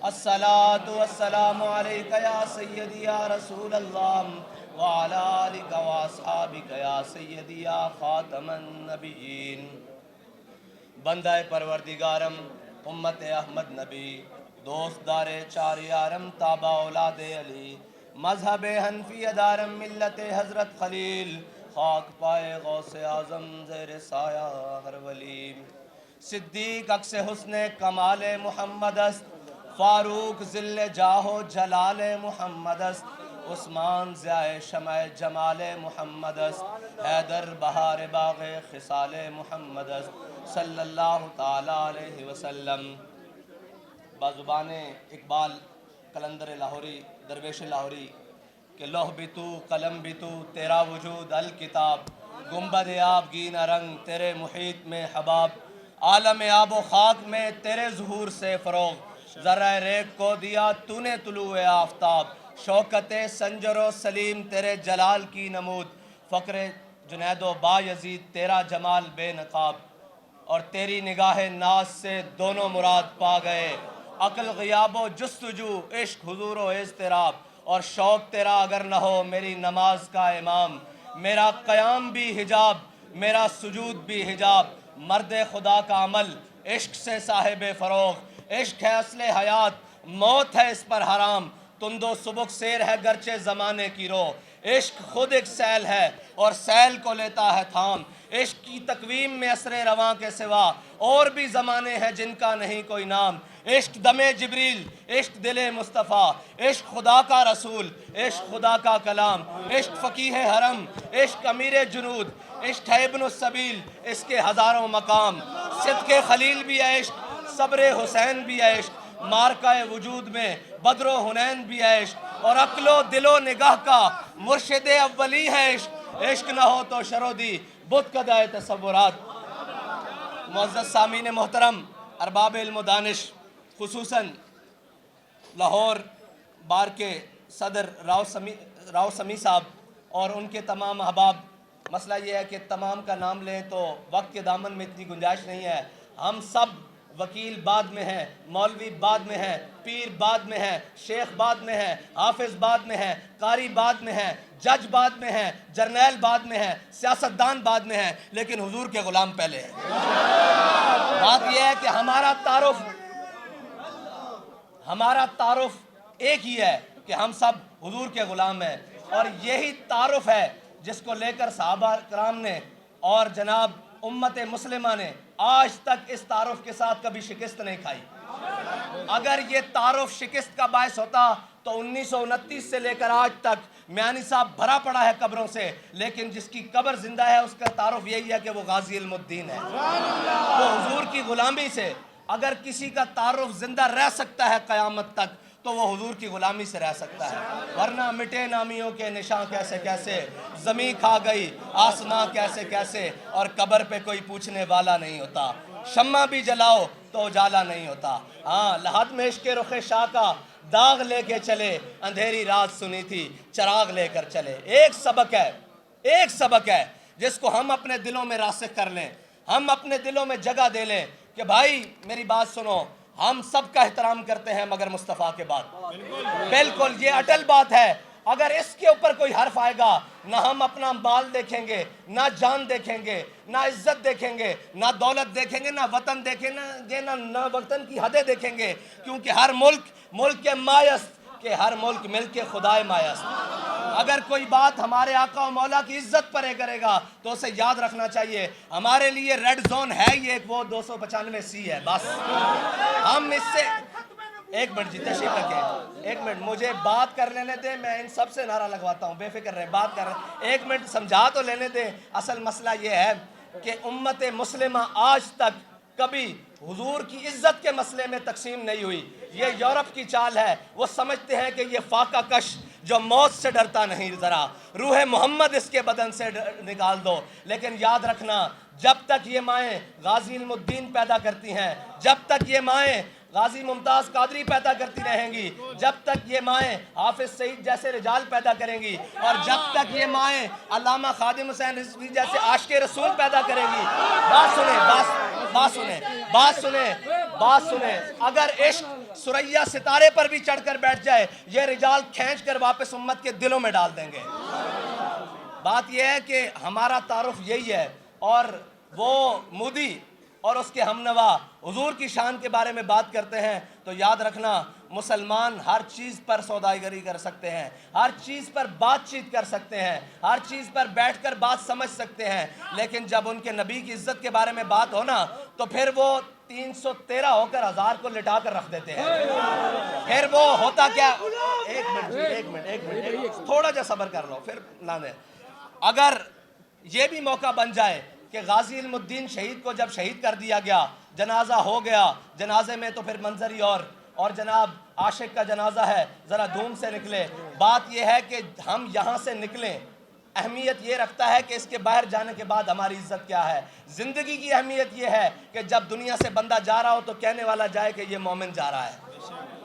الصلاۃ والسلام علیک یا سیدی یا رسول اللہ وعلی آلک واصحابک یا سیدی یا خاتم النبیین۔ بندہ پروردگارم امت احمد نبی دوست دار چار یارم تابع اولاد علی مذہب حنفی دارم ملت حضرت خلیل خاک پائے غوث اعظم زیر سایہ ہر ولی۔ صدیق عکس حسن کمال محمد است، فاروق ذل جاہ و جلال محمد است، عثمان ضیاء شمع جمال محمد است، حیدر بہار باغ خصال محمد است صلی اللہ تعالی علیہ وسلم۔ بازبان اقبال قلندر لاہوری درویش لاہوری کہ لوح بھی تو قلم بھی تو تیرا وجود الکتاب، گنبد آب گینا رنگ تیرے محیط میں حباب، عالم آب و خاک میں تیرے ظہور سے فروغ، ذرہ ریگ کو دیا تو نے طلوع آفتاب، شوکت سنجر و سلیم تیرے جلال کی نمود، فقر جنید و با یزید تیرا جمال بے نقاب، اور تیری نگاہ ناز سے دونوں مراد پا گئے، عقل غیاب و جستجو عشق حضور و اضطراب، اور شوق تیرا اگر نہ ہو میری نماز کا امام، میرا قیام بھی حجاب میرا سجود بھی حجاب، مرد خدا کا عمل عشق سے صاحب فروغ، عشق ہے اصل حیات موت ہے اس پر حرام، تند و سبک سیر ہے گرچہ زمانے کی رو، عشق خود ایک سیل ہے اور سیل کو لیتا ہے تھام، عشق کی تقویم میں اثر رواں کے سوا اور بھی زمانے ہیں جن کا نہیں کوئی نام، عشق دم جبریل عشق دل مصطفیٰ، عشق خدا کا رسول عشق خدا کا کلام، عشق فقیہ حرم عشق امیر جنود، عشق ہے ابن السبیل اس کے ہزاروں مقام، صدق خلیل بھی ہے عشق صبر حسین بھی ہے عشق، مارکہ وجود میں بدر و حنین بھی ہے عشق، اور عقل و دل و نگاہ کا مرشد اولی ہے عشق، عشق نہ ہو تو شرودی بت کدائے تصورات۔ معزز سامعین محترم، ارباب علم و دانش، خصوصاً لاہور بار کے صدر راؤ سمی صاحب اور ان کے تمام احباب، مسئلہ یہ ہے کہ تمام کا نام لیں تو وقت کے دامن میں اتنی گنجائش نہیں ہے، ہم سب وکیل بعد میں ہیں، مولوی بعد میں ہیں، پیر بعد میں ہیں، شیخ بعد میں ہیں، حافظ بعد میں ہیں، قاری بعد میں ہیں، جج بعد میں ہیں، جرنیل بعد میں ہیں، سیاستدان بعد میں ہیں، لیکن حضور کے غلام پہلے ہیں۔ بات یہ ہے کہ ہمارا تعارف ایک ہی ہے کہ ہم سب حضور کے غلام ہیں، اور یہی تعارف ہے جس کو لے کر صحابہ کرام نے اور جناب امت مسلمہ نے آج تک اس تعارف کے ساتھ کبھی شکست نہیں کھائی۔ اگر یہ تعارف شکست کا باعث ہوتا تو 1929 سے لے کر آج تک میانی صاحب بھرا پڑا ہے قبروں سے، لیکن جس کی قبر زندہ ہے اس کا تعارف یہی ہے کہ وہ غازی علم الدین ہے۔ تو حضور کی غلامی سے اگر کسی کا تعارف زندہ رہ سکتا ہے قیامت تک تو وہ حضور کی غلامی سے رہ سکتا ہے، ورنہ مٹے نامیوں کے نشاں کیسے کیسے، زمین کھا گئی آسماں کیسے کیسے، اور قبر پہ کوئی پوچھنے والا نہیں ہوتا، شمع بھی جلاؤ تو اجالا نہیں ہوتا۔ ہاں، لحد میں عشق رخ شاہ کا داغ لے کے چلے، اندھیری رات سنی تھی چراغ لے کر چلے۔ ایک سبق ہے جس کو ہم اپنے دلوں میں راسخ کر لیں، ہم اپنے دلوں میں جگہ دے لیں کہ بھائی میری بات سنو، ہم سب کا احترام کرتے ہیں مگر مصطفیٰ کے بعد۔ بالکل یہ اٹل بات ہے، اگر اس کے اوپر کوئی حرف آئے گا نہ ہم اپنا مال دیکھیں گے، نہ جان دیکھیں گے، نہ عزت دیکھیں گے، نہ دولت دیکھیں گے، نہ وطن دیکھیں گے، نہ وطن کی حدیں دیکھیں گے، کیونکہ ہر ملک کے مایست کہ ہر ملک ملک کے خدائے مایست۔ اگر کوئی بات ہمارے آقا و مولا کی عزت پر کرے گا تو اسے یاد رکھنا چاہیے ہمارے لیے ریڈ زون ہے ہی ایک، وہ 295C ہے، بس ہم اس سے ایک منٹ جی تشریف رکھیں، ایک منٹ مجھے بات کر لینے دیں، میں ان سب سے نعرہ لگواتا ہوں، بے فکر رہیں، بات کر رہے ہیں، ایک منٹ سمجھا تو لینے دیں۔ اصل مسئلہ یہ ہے کہ امت مسلمہ آج تک کبھی حضور کی عزت کے مسئلے میں تقسیم نہیں ہوئی، یہ یورپ کی چال ہے، وہ سمجھتے ہیں کہ یہ فاقہ کش جو موت سے ڈرتا نہیں، ذرا روح محمد اس کے بدن سے نکال دو، لیکن یاد رکھنا جب تک یہ مائیں غازی علم الدین پیدا کرتی ہیں، جب تک یہ مائیں غازی ممتاز قادری پیدا کرتی رہیں گی، جب تک یہ مائیں حافظ سعید جیسے رجال پیدا کریں گی، اور جب تک یہ مائیں علامہ خادم حسین رضوی جیسے عاشق رسول پیدا کریں گی، بات سنیں، اگر عشق سریا ستارے پر بھی چڑھ کر بیٹھ جائے، یہ رجال کھینچ کر واپس امت کے دلوں میں ڈال دیں گے۔ بات یہ ہے کہ ہمارا تعارف یہی ہے، اور وہ مودی اور اس کے ہمنوا حضور کی شان کے بارے میں بات کرتے ہیں تو یاد رکھنا، مسلمان ہر چیز پر سوداگری کر سکتے ہیں، ہر چیز پر بات چیت کر سکتے ہیں، ہر چیز پر بیٹھ کر بات سمجھ سکتے ہیں، لیکن جب ان کے نبی کی عزت کے بارے میں بات ہونا تو پھر وہ 313 ہو کر 1000 کو لٹا کر رکھ دیتے ہیں۔ پھر وہ ہوتا کیا، ایک منٹ تھوڑا جا صبر کر لو پھر نہ دیں۔ اگر یہ بھی موقع بن جائے کہ غازی علم الدین شہید کو جب شہید کر دیا گیا، جنازہ ہو گیا، جنازے میں تو پھر منظر ہی اور جناب عاشق کا جنازہ ہے، ذرا دھوم سے نکلے۔ بات یہ ہے کہ ہم یہاں سے نکلیں، اہمیت یہ رکھتا ہے کہ اس کے باہر جانے کے بعد ہماری عزت کیا ہے۔ زندگی کی اہمیت یہ ہے کہ جب دنیا سے بندہ جا رہا ہو تو کہنے والا جائے کہ یہ مومن جا رہا ہے۔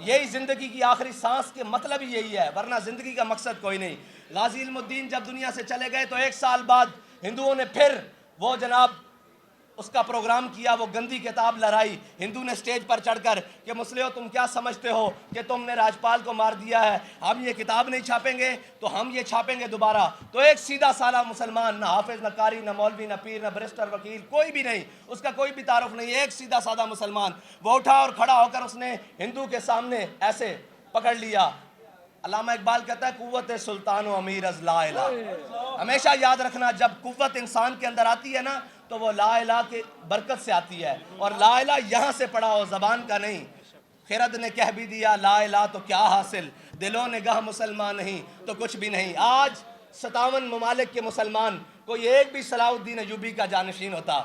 یہی زندگی کی آخری سانس کے مطلب ہی یہی ہے، ورنہ زندگی کا مقصد کوئی نہیں۔ غازی علم الدین جب دنیا سے چلے گئے تو 1 سال بعد ہندوؤں نے پھر وہ جناب اس کا پروگرام کیا، وہ گندی کتاب لہرائی۔ ہندو نے سٹیج پر چڑھ کر کہ مسلموں تم کیا سمجھتے ہو کہ تم نے راجپال کو مار دیا ہے، ہم یہ کتاب نہیں چھاپیں گے تو ہم یہ چھاپیں گے دوبارہ۔ تو ایک سیدھا سادہ مسلمان، نہ حافظ، نہ قاری، نہ مولوی، نہ پیر، نہ برسٹر، وکیل، کوئی بھی نہیں، اس کا کوئی بھی تعارف نہیں، ایک سیدھا سادہ مسلمان وہ اٹھا اور کھڑا ہو کر اس نے ہندو کے سامنے ایسے پکڑ لیا۔ علامہ اقبال کہتا ہے قوت سلطان و امیر از لا الہ۔ ہمیشہ یاد رکھنا، جب قوت انسان کے اندر آتی ہے نا تو وہ لا الہ کی برکت سے آتی ہے، اور لا الہ یہاں سے پڑھا ہو، زبان کا نہیں۔ خرد نے کہہ بھی دیا لا الہ تو کیا حاصل، دلوں نے گاہ مسلمان نہیں تو کچھ بھی نہیں۔ آج 57 ممالک کے مسلمان، کوئی ایک بھی صلاح الدین ایوبی کا جانشین ہوتا،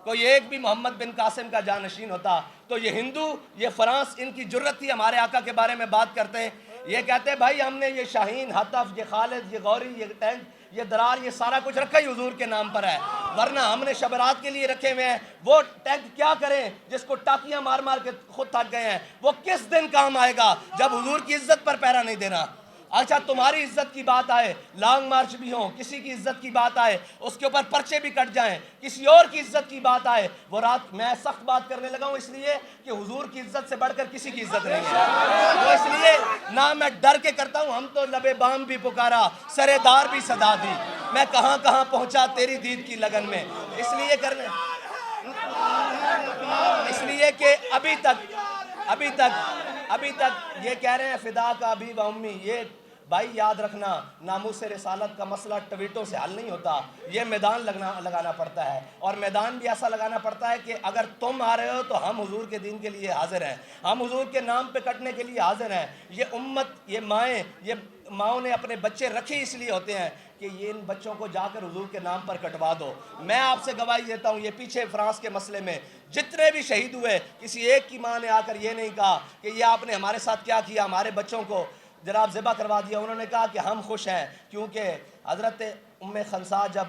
کوئی ایک بھی محمد بن قاسم کا جانشین ہوتا، تو یہ ہندو، یہ فرانس، ان کی جرت تھی ہمارے آقا کے بارے میں بات کرتے ہیں۔ یہ کہتے ہیں بھائی ہم نے یہ شاہین، ہتف، یہ خالد، یہ غوری، یہ ٹینک، یہ درار، یہ سارا کچھ رکھا ہی حضور کے نام پر ہے، ورنہ ہم نے شبرات کے لیے رکھے ہوئے ہیں۔ وہ ٹینک کیا کریں جس کو ٹاکیاں مار مار کے خود تھک گئے ہیں، وہ کس دن کام آئے گا جب حضور کی عزت پر پہرا نہیں دینا۔ اچھا تمہاری عزت کی بات آئے، لانگ مارچ بھی ہوں، کسی کی عزت کی بات آئے اس کے اوپر پرچے بھی کٹ جائیں، کسی اور کی عزت کی بات آئے، وہ رات میں سخت بات کرنے لگا ہوں اس لیے کہ حضور کی عزت سے بڑھ کر کسی کی عزت نہیں ہے، تو اس لیے نہ میں ڈر کے کرتا ہوں۔ ہم تو لبے بام بھی پکارا، سرے دار بھی صدا دی، میں کہاں کہاں پہنچا تیری دید کی لگن میں، اس لیے کہ ابھی تک یہ کہہ رہے ہیں فدا کا ابھی و امی۔ یہ بھائی یاد رکھنا، ناموس رسالت کا مسئلہ ٹویٹوں سے حل نہیں ہوتا، یہ میدان لگانا پڑتا ہے، اور میدان بھی ایسا لگانا پڑتا ہے کہ اگر تم آ رہے ہو تو ہم حضور کے دین کے لیے حاضر ہیں، ہم حضور کے نام پہ کٹنے کے لیے حاضر ہیں۔ یہ امت، یہ مائیں، یہ ماؤں نے اپنے بچے رکھے اس لیے ہوتے ہیں کہ یہ ان بچوں کو جا کر حضور کے نام پر کٹوا دو۔ میں آپ سے گواہی دیتا ہوں، یہ پیچھے فرانس کے مسئلے میں جتنے بھی شہید ہوئے، کسی ایک کی ماں نے آ کر یہ نہیں کہا کہ یہ آپ نے ہمارے ساتھ کیا کیا، ہمارے بچوں کو جناب ذبح کروا دیا۔ انہوں نے کہا کہ ہم خوش ہیں، کیونکہ حضرت ام خنسا جب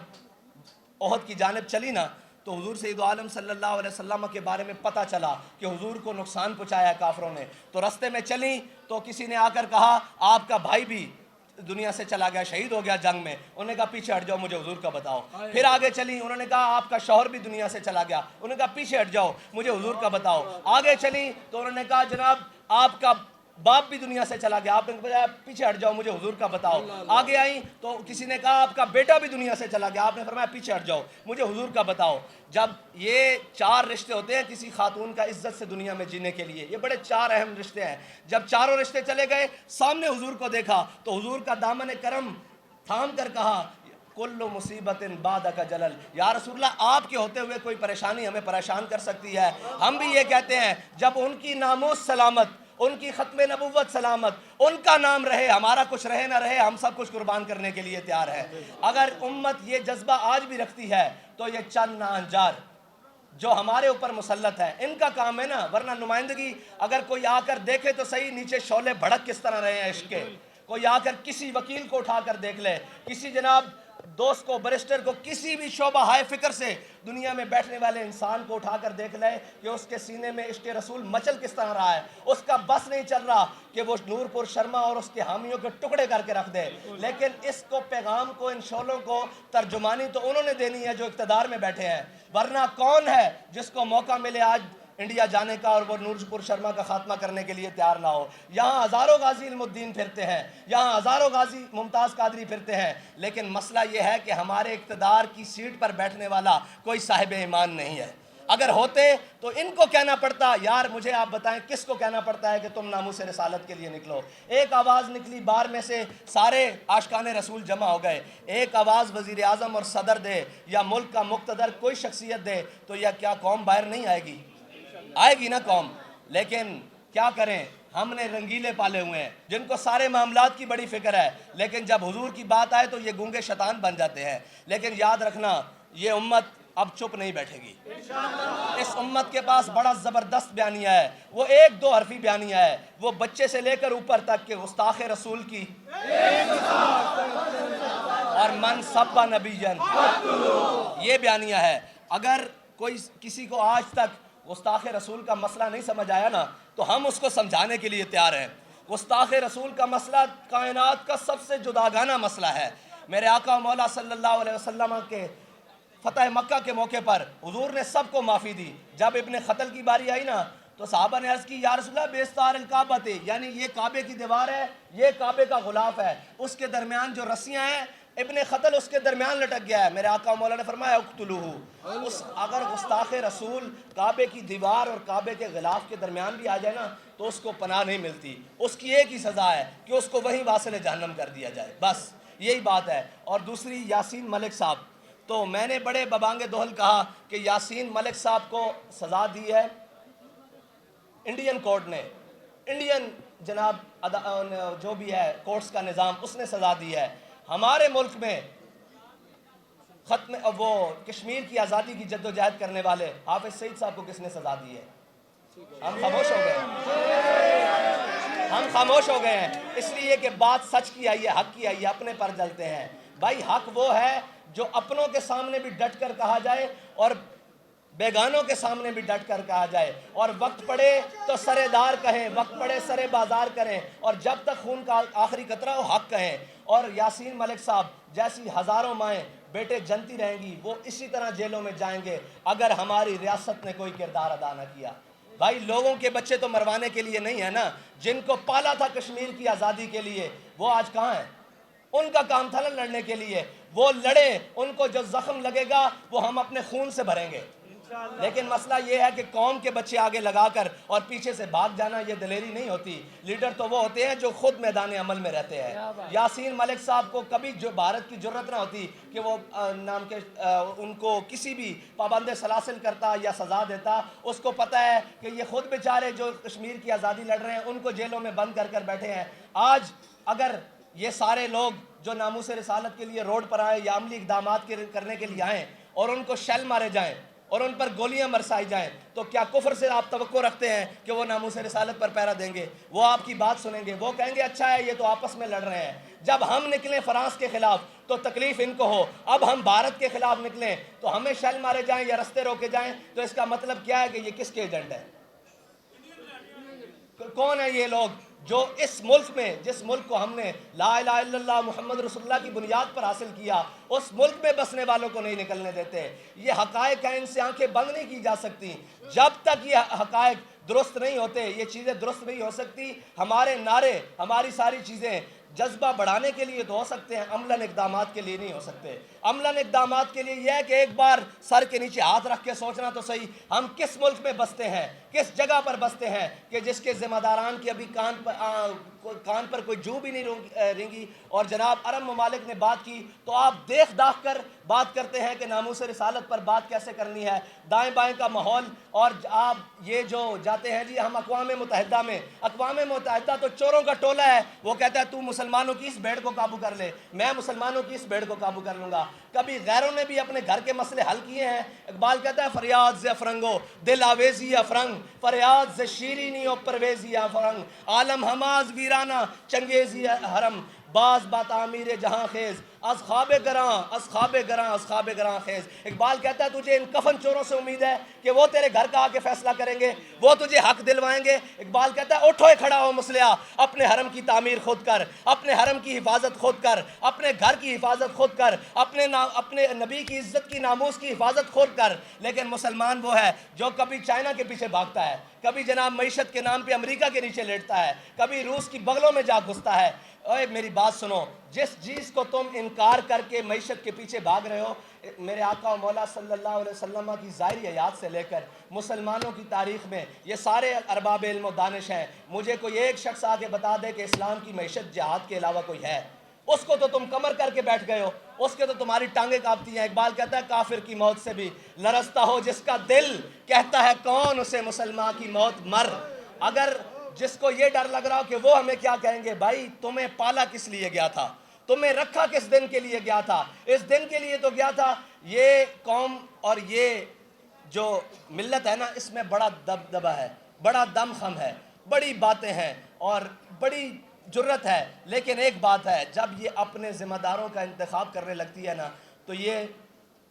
احد کی جانب چلی نا تو حضور سید عالم صلی اللہ علیہ وسلم کے بارے میں پتہ چلا کہ حضور کو نقصان پہنچایا ہے کافروں نے، تو رستے میں چلیں تو کسی نے آ کر کہا آپ کا بھائی بھی دنیا سے چلا گیا، شہید ہو گیا جنگ میں۔ انہوں نے کہا پیچھے ہٹ جاؤ، مجھے حضور کا بتاؤ۔ پھر آگے چلی، انہوں نے کہا آپ کا شوہر بھی دنیا سے چلا گیا۔ انہوں نے کہا پیچھے ہٹ جاؤ، مجھے حضور کا بتاؤ۔ آگے چلی تو انہوں نے کہا جناب آپ کا باپ بھی دنیا سے چلا گیا۔ آپ نے کہا پیچھے ہٹ جاؤ، مجھے حضور کا بتاؤ۔ آگے آئیں تو کسی نے کہا آپ کا بیٹا بھی دنیا سے چلا گیا۔ آپ نے فرمایا پیچھے ہٹ جاؤ، مجھے حضور کا بتاؤ۔ جب یہ 4 رشتے ہوتے ہیں کسی خاتون کا عزت سے دنیا میں جینے کے لیے، یہ بڑے 4 اہم رشتے ہیں۔ جب چاروں رشتے چلے گئے، سامنے حضور کو دیکھا تو حضور کا دامن کرم تھام کر کہا کل مصیبت بعدک جلل، یا رسول اللہ آپ کے ہوتے ہوئے کوئی پریشانی ہمیں پریشان کر سکتی ہے؟ ہم بھی یہ کہتے ہیں جب ان کی ناموس سلامت، ان کی ختم نبوت سلامت، ان کا نام رہے، ہمارا کچھ رہے نہ رہے، ہم سب کچھ قربان کرنے کے لیے تیار ہے۔ اگر امت یہ جذبہ آج بھی رکھتی ہے تو یہ چند ناہنجار جو ہمارے اوپر مسلط ہے ان کا کام ہے نا، ورنہ نمائندگی اگر کوئی آ کر دیکھے تو صحیح نیچے شعلے بھڑک کس طرح رہے ہیں عشق کے، کوئی آ کر کسی وکیل کو اٹھا کر دیکھ لے، کسی جناب دوست کو، برسٹر کو، کسی بھی شعبہ ہائے فکر سے دنیا میں بیٹھنے والے انسان کو اٹھا کر دیکھ لے کہ اس کے سینے میں عشق رسول مچل کس طرح رہا ہے۔ اس کا بس نہیں چل رہا کہ وہ نور پور شرما اور اس کے حامیوں کے ٹکڑے کر کے رکھ دے، لیکن اس کو پیغام کو، ان شعلوں کو ترجمانی تو انہوں نے دینی ہے جو اقتدار میں بیٹھے ہیں، ورنہ کون ہے جس کو موقع ملے آج انڈیا جانے کا اور وہ نور شرما کا خاتمہ کرنے کے لیے تیار نہ ہو. یہاں ہزاروں غازی علم الدین پھرتے ہیں, یہاں ہزاروں غازی ممتاز قادری پھرتے ہیں, لیکن مسئلہ یہ ہے کہ ہمارے اقتدار کی سیٹ پر بیٹھنے والا کوئی صاحب ایمان نہیں ہے. اگر ہوتے تو ان کو کہنا پڑتا, یار مجھے آپ بتائیں کس کو کہنا پڑتا ہے کہ تم ناموس رسالت کے لیے نکلو. ایک آواز نکلی بار میں سے, سارے عاشقان رسول جمع ہو گئے. ایک آواز وزیر اعظم اور صدر دے یا ملک کا مقتدر کوئی شخصیت دے تو یا کیا قوم باہر نہیں آئے گی؟ آئے گی نا قوم. لیکن کیا کریں, ہم نے رنگیلے پالے ہوئے ہیں جن کو سارے معاملات کی بڑی فکر ہے, لیکن جب حضور کی بات آئے تو یہ گونگے شیطان بن جاتے ہیں. لیکن یاد رکھنا, یہ امت اب چپ نہیں بیٹھے گی. اس امت کے پاس بڑا زبردست بیانیہ ہے, وہ ایک دو حرفی بیانیہ ہے, وہ بچے سے لے کر اوپر تک کہ گستاخ رسول کی اور من سب نبیًا, یہ بیانیہ ہے. اگر کوئی کسی کو آج تک گستاخ رسول کا مسئلہ نہیں سمجھ آیا نا, تو ہم اس کو سمجھانے کے لیے تیار ہیں. گستاخ رسول کا مسئلہ کائنات کا سب سے جداگانہ مسئلہ ہے. میرے آقا و مولا صلی اللہ علیہ وسلم کے فتح مکہ کے موقع پر حضور نے سب کو معافی دی. جب ابن قتل کی باری آئی نا, تو صحابہ نے عرض کی, یا رسول اللہ بیستار الکعبہ تھے, یعنی یہ کعبے کی دیوار ہے, یہ کعبے کا غلاف ہے, اس کے درمیان جو رسیاں ہیں, ابن قتل اس کے درمیان لٹک گیا ہے. میرے آقا مولا نے فرمایا اقتلوہ. اگر گستاخ رسول کعبے کی دیوار اور کعبے کے غلاف کے درمیان بھی آ جائے نا, تو اس کو پناہ نہیں ملتی. اس کی ایک ہی سزا ہے کہ اس کو وہیں واصل جہنم کر دیا جائے, بس یہی بات ہے. اور دوسری, یاسین ملک صاحب, تو میں نے بڑے ببانگ دہل کہا کہ یاسین ملک صاحب کو سزا دی ہے انڈین کورٹ نے, انڈین جناب جو بھی ہے کورٹس کا نظام, اس نے سزا دی ہے. ہمارے ملک میں ختم وہ کشمیر کی آزادی کی جد و جہد کرنے والے حافظ سعید صاحب کو کس نے سزا دی ہے؟ ہم خاموش ہو گئے ہیں, ہم خاموش ہو گئے ہیں اس لیے کہ بات سچ کی آئی ہے, حق کی آئی ہے, اپنے پر جلتے ہیں. بھائی حق وہ ہے جو اپنوں کے سامنے بھی ڈٹ کر کہا جائے اور بیگانوں کے سامنے بھی ڈٹ کر کہا جائے, اور وقت پڑے تو سرے دار کہیں, وقت پڑے سرے بازار کریں, اور جب تک خون کا آخری قطرہ ہو حق کہیں. اور یاسین ملک صاحب جیسی ہزاروں مائیں بیٹے جنتی رہیں گی, وہ اسی طرح جیلوں میں جائیں گے اگر ہماری ریاست نے کوئی کردار ادا نہ کیا. بھائی لوگوں کے بچے تو مروانے کے لیے نہیں ہے نا, جن کو پالا تھا کشمیر کی آزادی کے لیے وہ آج کہاں ہیں؟ ان کا کام تھا لڑنے کے لیے, وہ لڑیں, ان کو جو زخم لگے گا وہ ہم اپنے خون سے بھریں گے. لیکن مسئلہ یہ ہے کہ قوم کے بچے آگے لگا کر اور پیچھے سے بھاگ جانا یہ دلیری نہیں ہوتی. لیڈر تو وہ ہوتے ہیں جو خود میدان عمل میں رہتے ہیں. یاسین ملک صاحب کو کبھی جو بھارت کی جرت نہ ہوتی کہ وہ نام کے ان کو کسی بھی پابند سلاسل کرتا یا سزا دیتا. اس کو پتہ ہے کہ یہ خود بیچارے جو کشمیر کی آزادی لڑ رہے ہیں ان کو جیلوں میں بند کر کر بیٹھے ہیں. آج اگر یہ سارے لوگ جو ناموس رسالت کے لیے روڈ پر آئیں یا عملی اقدامات کرنے کے لیے آئیں اور ان کو شیل مارے جائیں اور ان پر گولیاں برسائی جائیں, تو کیا کفر سے آپ توقع رکھتے ہیں کہ وہ ناموس رسالت پر پہرا دیں گے؟ وہ آپ کی بات سنیں گے, وہ کہیں گے اچھا ہے یہ تو آپس میں لڑ رہے ہیں. جب ہم نکلیں فرانس کے خلاف تو تکلیف ان کو ہو, اب ہم بھارت کے خلاف نکلیں تو ہمیں شیل مارے جائیں یا رستے روکے جائیں, تو اس کا مطلب کیا ہے کہ یہ کس کے ایجنٹ ہے؟ کون ہے یہ لوگ جو اس ملک میں, جس ملک کو ہم نے لا الہ الا اللہ محمد رسول اللہ کی بنیاد پر حاصل کیا, اس ملک میں بسنے والوں کو نہیں نکلنے دیتے؟ یہ حقائق ہیں, ان سے آنکھیں بند نہیں کی جا سکتی. جب تک یہ حقائق درست نہیں ہوتے, یہ چیزیں درست نہیں ہو سکتی. ہمارے نعرے, ہماری ساری چیزیں جذبہ بڑھانے کے لیے تو ہو سکتے ہیں, عملاً اقدامات کے لیے نہیں ہو سکتے. عملاً اقدامات کے لیے یہ ہے کہ ایک بار سر کے نیچے ہاتھ رکھ کے سوچنا تو صحیح, ہم کس ملک میں بستے ہیں, کس جگہ پر بستے ہیں کہ جس کے ذمہ داران کی ابھی کان پر کوئی جو بھی نہیں رینگی. اور جناب عرب ممالک نے بات کی تو آپ دیکھ داکھ کر بات کرتے ہیں کہ ناموس رسالت پر بات کیسے کرنی ہے. دائیں بائیں کا ماحول, اور آپ یہ جو جاتے ہیں جی ہم اقوام متحدہ میں, اقوام متحدہ تو چوروں کا ٹولہ ہے. وہ کہتا ہے تو مسلمانوں کی اس بھیڑ کو قابو کر لے, میں مسلمانوں کی اس بھیڑ کو قابو کر لوں گا. کبھی غیروں نے بھی اپنے گھر کے مسئلے حل کیے ہیں. اقبال کہتا ہے فریاد ز افرنگو دل آویزی افرنگ, فریاد ز شیرینی و پرویزی افرنگ, عالم ہماز ویرانہ چنگیزی حرم. باز با تعمیر جہاں خیز از خواب گراں از خواب گراں از خواب گراں خیز. اقبال کہتا ہے تجھے ان کفن چوروں سے امید ہے کہ وہ تیرے گھر کا آ کے فیصلہ کریں گے, وہ تجھے حق دلوائیں گے. اقبال کہتا ہے اٹھو کھڑا ہو مسلح, اپنے حرم کی تعمیر خود کر, اپنے حرم کی حفاظت خود کر, اپنے گھر کی حفاظت خود کر, اپنے نبی کی عزت کی ناموس کی حفاظت خود کر. لیکن مسلمان وہ ہے جو کبھی چائنا کے پیچھے بھاگتا ہے, کبھی جناب معیشت کے نام پہ امریکہ کے نیچے لیٹتا ہے, کبھی روس کی بغلوں میں جا گھستا ہے. اوے میری بات سنو, جس چیز کو تم انکار کر کے معیشت کے پیچھے بھاگ رہے ہو, میرے آقا و مولا صلی اللہ علیہ وسلم کی ظاہری حیات سے لے کر مسلمانوں کی تاریخ میں یہ سارے ارباب علم و دانش ہیں. مجھے کوئی ایک شخص آ کے بتا دے کہ اسلام کی معیشت جہاد کے علاوہ کوئی ہے, اس کو تو تم کمر کر کے بیٹھ گئے ہو, اس کے تو تمہاری ٹانگیں کانپتی ہیں. اقبال کہتا ہے کافر کی موت سے بھی لرزتا ہو جس کا دل, کہتا ہے کون اسے مسلمان کی موت مر. اگر جس کو یہ ڈر لگ رہا ہو کہ وہ ہمیں کیا کہیں گے, بھائی تمہیں پالا کس لیے گیا تھا, تمہیں رکھا کس دن کے لیے گیا تھا؟ اس دن کے لیے تو گیا تھا. یہ قوم اور یہ جو ملت ہے نا, اس میں بڑا دبدبہ ہے, بڑا دم خم ہے, بڑی باتیں ہیں اور بڑی جرت ہے. لیکن ایک بات ہے, جب یہ اپنے ذمہ داروں کا انتخاب کرنے لگتی ہے نا تو یہ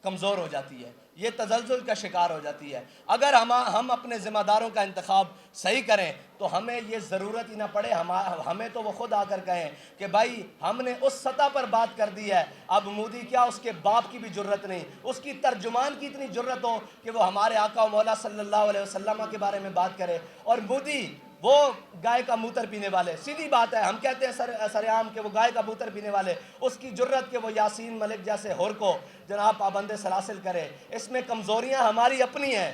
کمزور ہو جاتی ہے, یہ تزلزل کا شکار ہو جاتی ہے. اگر ہم اپنے ذمہ داروں کا انتخاب صحیح کریں تو ہمیں یہ ضرورت ہی نہ پڑے, ہمیں تو وہ خود آ کر کہیں کہ بھائی ہم نے اس سطح پر بات کر دی ہے, اب مودی کیا اس کے باپ کی بھی جرت نہیں, اس کی ترجمان کی اتنی جرت ہو کہ وہ ہمارے آقا و مولا صلی اللہ علیہ وسلم کے بارے میں بات کرے. اور مودی وہ گائے کا موتر پینے والے, سیدھی بات ہے, ہم کہتے ہیں سر عام کہ وہ گائے کا موتر پینے والے, اس کی جرت کہ وہ یاسین ملک جیسے ہور کو جناب پابند سلاسل کرے. اس میں کمزوریاں ہماری اپنی ہیں.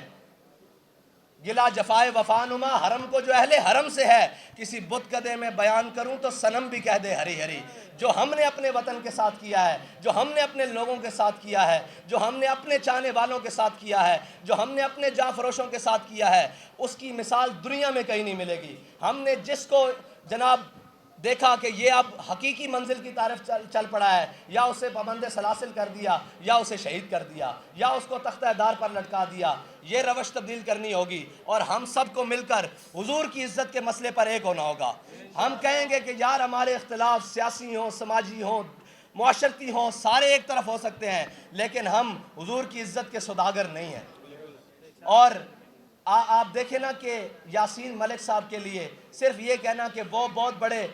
گلا جفائے وفا نما حرم کو جو اہل حرم سے ہے, کسی بت کدے میں بیان کروں تو صنم بھی کہہ دے ہری ہری. جو ہم نے اپنے وطن کے ساتھ کیا ہے, جو ہم نے اپنے لوگوں کے ساتھ کیا ہے, جو ہم نے اپنے چاہنے والوں کے ساتھ کیا ہے, جو ہم نے اپنے جاں فروشوں کے ساتھ کیا ہے, اس کی مثال دنیا میں کہیں نہیں ملے گی. ہم نے جس کو جناب دیکھا کہ یہ اب حقیقی منزل کی طرف چل پڑا ہے, یا اسے پابند سلاسل کر دیا, یا اسے شہید کر دیا, یا اس کو تختہ دار پر لٹکا دیا. یہ روش تبدیل کرنی ہوگی اور ہم سب کو مل کر حضور کی عزت کے مسئلے پر ایک ہونا ہوگا. ہم کہیں گے کہ یار ہمارے اختلاف سیاسی ہوں, سماجی ہوں, معاشرتی ہوں, سارے ایک طرف ہو سکتے ہیں, لیکن ہم حضور کی عزت کے سوداگر نہیں ہیں. اور آپ دیکھیں نا کہ یاسین ملک صاحب کے لیے صرف یہ کہنا کہ وہ بہت بڑے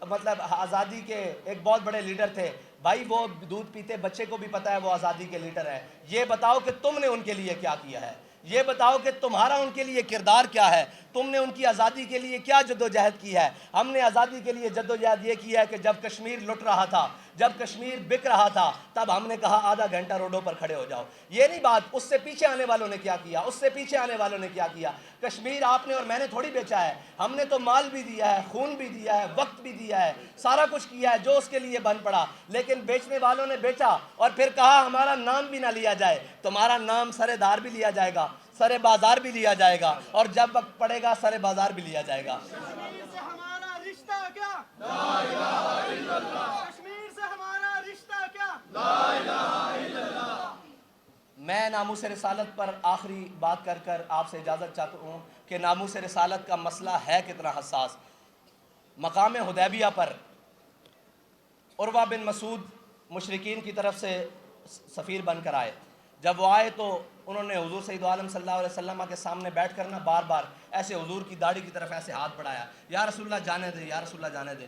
مطلب آزادی کے ایک بہت بڑے لیڈر تھے, بھائی وہ دودھ پیتے بچے کو بھی پتہ ہے وہ آزادی کے لیڈر ہیں. یہ بتاؤ کہ تم نے ان کے لیے کیا کیا ہے, یہ بتاؤ کہ تمہارا ان کے لیے کردار کیا ہے, تم نے ان کی آزادی کے لیے کیا جدوجہد کی ہے. ہم نے آزادی کے لیے جدوجہد یہ کی ہے کہ جب کشمیر لٹ رہا تھا, جب کشمیر بک رہا تھا, تب ہم نے کہا آدھا گھنٹہ روڈوں پر کھڑے ہو جاؤ. یہ نہیں بات اس سے پیچھے آنے والوں نے کیا کیا, اس سے پیچھے آنے والوں نے کیا کیا. کشمیر آپ نے اور میں نے تھوڑی بیچا ہے, ہم نے تو مال بھی دیا ہے, خون بھی دیا ہے, وقت بھی دیا ہے, سارا کچھ کیا ہے جو اس کے لیے بن پڑا. لیکن بیچنے والوں نے بیچا اور پھر کہا ہمارا نام بھی نہ لیا جائے. تمہارا نام سر دار بھی لیا جائے گا, سر بازار بھی لیا جائے گا, اور جب وقت پڑے گا سر بازار بھی لیا جائے گا. کشمیر سے ہمارا رشتہ کیا؟ لا الہ الا اللہ. کشمیر سے ہمارا رشتہ کیا؟ لا الہ الا اللہ. میں ناموس رسالت پر آخری بات کر کر آپ سے اجازت چاہتا ہوں کہ ناموس رسالت کا مسئلہ ہے کتنا حساس. مقام حدیبیہ پر عروہ بن مسعود مشرکین کی طرف سے سفیر بن کر آئے. جب وہ آئے تو انہوں نے حضور سید عالم صلی اللہ علیہ وسلم کے سامنے بیٹھ کر بار بار ایسے حضور کی داڑھی کی طرف ایسے ہاتھ بڑھایا, یا رسول اللہ جانے دے, یا رسول اللہ جانے دے.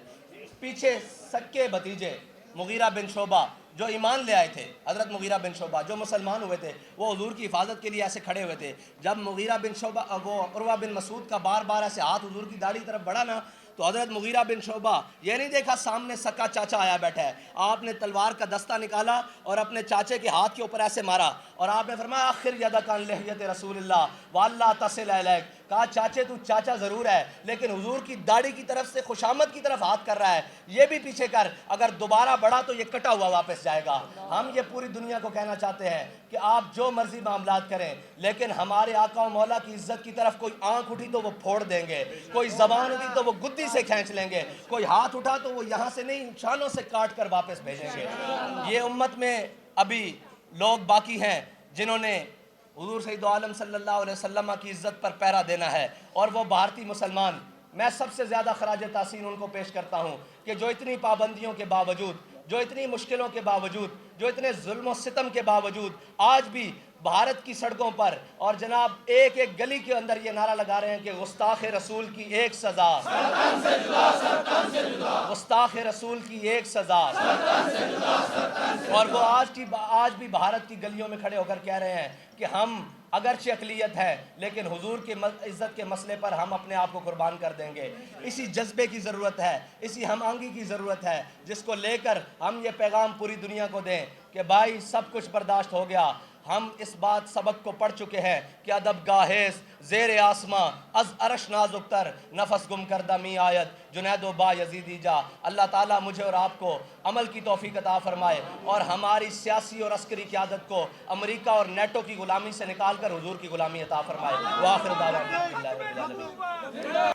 پیچھے سکے بھتیجے مغیرہ بن شعبہ جو ایمان لے آئے تھے, حضرت مغیرہ بن شعبہ جو مسلمان ہوئے تھے, وہ حضور کی حفاظت کے لیے ایسے کھڑے ہوئے تھے. جب مغیرہ بن شعبہ وہ عروہ بن مسعود کا بار بار ایسے ہاتھ حضور کی داڑھی کی طرف بڑھا نا, تو حضرت مغیرہ بن شعبہ یہ نہیں دیکھا سامنے سکا چاچا آیا بیٹھا ہے, آپ نے تلوار کا دستہ نکالا اور اپنے چاچے کے ہاتھ کے اوپر ایسے مارا, اور آپ نے فرمایا آخر یدک عن لحیۃ رسول اللہ واللہ تصل الیک. کہا چاچے تو چاچا ضرور ہے, لیکن حضور کی داڑھی کی طرف سے خوشامد کی طرف ہاتھ کر رہا ہے, یہ بھی پیچھے کر, اگر دوبارہ بڑھا تو یہ کٹا ہوا واپس جائے گا. ہم یہ پوری دنیا کو کہنا چاہتے ہیں کہ آپ جو مرضی معاملات کریں, لیکن ہمارے آقا و مولا کی عزت کی طرف کوئی آنکھ اٹھی تو وہ پھوڑ دیں گے, کوئی زبان اٹھی تو وہ گدی سے کھینچ لیں گے, کوئی ہاتھ اٹھا تو وہ یہاں سے نہیں شانوں سے کاٹ کر واپس بھیجیں گے. یہ امت میں ابھی لوگ باقی ہیں جنہوں نے حضور سید عالم صلی اللہ علیہ وسلم کی عزت پر پہرا دینا ہے, اور وہ بھارتی مسلمان میں سب سے زیادہ خراج تحسین ان کو پیش کرتا ہوں کہ جو اتنی پابندیوں کے باوجود، جو اتنی مشکلوں کے باوجود، جو اتنے ظلم و ستم کے باوجود آج بھی بھارت کی سڑکوں پر اور جناب ایک ایک گلی کے اندر یہ نعرہ لگا رہے ہیں کہ گستاخ رسول کی ایک سزا، گستاخ رسول کی ایک سزا، اور وہ آج بھی بھارت کی گلیوں میں کھڑے ہو کر کہہ رہے ہیں کہ ہم اگرچہ اقلیت ہے لیکن حضور کی عزت کے مسئلے پر ہم اپنے آپ کو قربان کر دیں گے۔ اسی جذبے کی ضرورت ہے، اسی ہم آہنگی کی ضرورت ہے جس کو لے کر ہم یہ پیغام پوری دنیا کو دیں کہ بھائی سب کچھ برداشت ہو گیا، ہم اس بات سبق کو پڑھ چکے ہیں کہ ادب گاہیز زیر آسماں از عرش نازک تر نفس گم کردہ می آید جنید و با یزیدی جا۔ اللہ تعالیٰ مجھے اور آپ کو عمل کی توفیق عطا فرمائے اور ہماری سیاسی اور عسکری قیادت کو امریکہ اور نیٹو کی غلامی سے نکال کر حضور کی غلامی عطا فرمائے۔ وآخر دعوانا الحمدللہ رب العالمین۔